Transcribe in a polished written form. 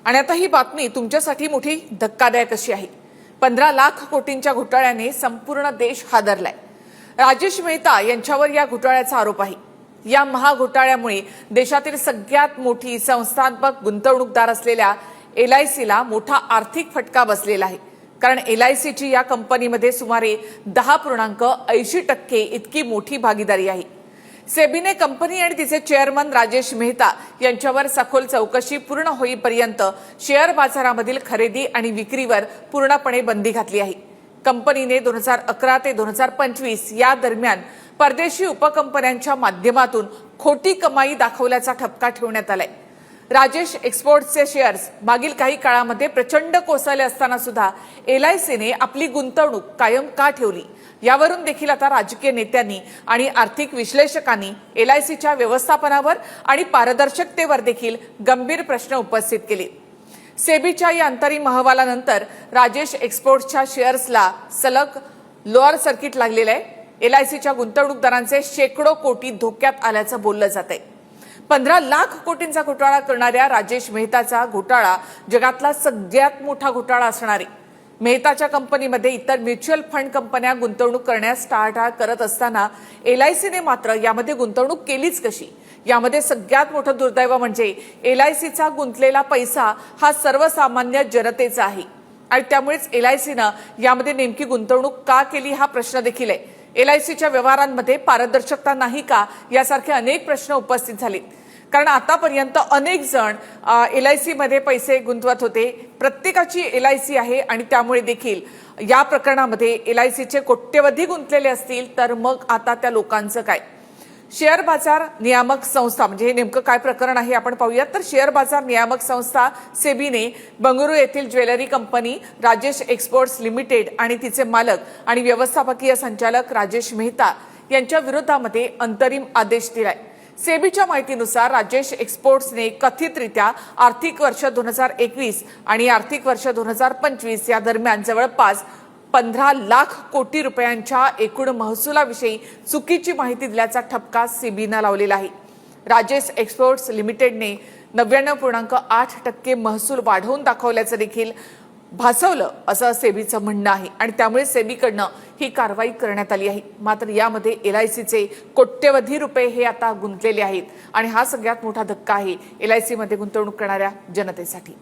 आणि आता ही बातमी तुमच्यासाठी मोठी धक्कादायक अशी आहे। 15 लाख कोटींच्या घोटाळ्याने संपूर्ण देश हादरलाय। राजेश मेहता यांच्यावर या घोटाळ्याचा आरोप आहे। या महाघोटाळ्यामुळे देशातील सगळ्यात मोठी संस्थात्मक गुंतवणूकदार असलेल्या LICला मोठा आर्थिक फटका बसलेला आहे। कारण LICची या कंपनीमध्ये सुमारे 10.80% इतकी मोठी भागीदारी आहे। सेबीने कंपनी आणि तिचे चेअरमन राजेश मेहता यांच्यावर सखोल चौकशी पूर्ण होईपर्यंत शेअर बाजारामधील खरेदी आणि विक्रीवर पूर्णपणे बंदी घातली आहे। कंपनीने 2011 ते 2025 या दरम्यान परदेशी उपकंपन्यांच्या माध्यमातून खोटी कमाई दाखवल्याचा ठपका ठेवण्यात आलाय। राजेश एक्सपोर्ट्सचे शेअर्स मागील काही काळामध्ये प्रचंड कोसळले असताना सुद्धा LICने आपली गुंतवणूक कायम का ठेवली, यावरून देखील आता राजकीय नेत्यांनी आणि आर्थिक विश्लेषकांनी LICच्या व्यवस्थापनावर आणि पारदर्शकतेवर देखील गंभीर प्रश्न उपस्थित केले। सेबीच्या या अंतरिम अहवालानंतर राजेश एक्सपोर्ट्सच्या शेअर्सला सलग लोअर सर्किट लागलेलं आहे। LICच्या गुंतवणूकदारांचे शेकडो कोटी धोक्यात आल्याचं बोललं जात आहे। 15 लाख कोटींचा घोटाळा करणाऱ्या राजेश मेहताचा घोटाळा जगातला सगळ्यात मोठा घोटाळा असणार आहे। मेहताच्या कंपनीमध्ये इतर म्युच्युअल फंड कंपन्या गुंतवणूक करण्यास टाळाटाळ करत असताना LICने मात्र यामध्ये गुंतवणूक केलीच कशी? यामध्ये सगळ्यात मोठं दुर्दैव म्हणजे LICचा गुंतलेला पैसा हा सर्वसामान्य जनतेचा आहे आणि त्यामुळेच LICनं यामध्ये नेमकी गुंतवणूक का केली हा प्रश्न देखील आहे। LICच्या व्यवहारांमध्ये पारदर्शकता नाही का, यासारखे अनेक प्रश्न उपस्थित झाले। कारण आतापर्यंत अनेक जण LICमध्ये पैसे गुंतवत होते। प्रत्येकाची LIC आहे आणि त्यामुळे देखील या प्रकरणामध्ये LICचे कोट्यवधी गुंतलेले असतील तर मग आता त्या लोकांचं काय? शेअर बाजार नियामक संस्था म्हणजे हे नेमकं काय प्रकरण आहे आपण पाहूयात। तर शेअर बाजार नियामक संस्था सेबीने बंगळुरू येथील jewellery company Rajesh exports limited आणि तिचे मालक आणि व्यवस्थापकीय संचालक राजेश मेहता यांच्या विरोधामध्ये अंतरिम आदेश दिलाय। सेबीच्या माहितीनुसार राजेश एक्सपोर्ट्सने कथितरित्या आर्थिक वर्ष 2021 आणि आर्थिक वर्ष 2025 या दरम्यान जवळपास 15 लाख कोटी रुपयांच्या एकूण महसुलाविषयी चुकीची माहिती दिल्याचा ठपका सेबीने लावलेला आहे। राजेश एक्सपोर्ट्स लिमिटेडने 99.8% महसूल वाढवून दाखवल्याचं देखील भासवलं असं सेबीचं म्हणणं आहे आणि त्यामुळे सेबीकडनं ही कारवाई करण्यात आली आहे। मात्र यामध्ये LICचे कोट्यवधी रुपये हे आता गुंतलेले आहेत आणि हा सगळ्यात मोठा धक्का आहे LICमध्ये गुंतवणूक करणाऱ्या जनतेसाठी।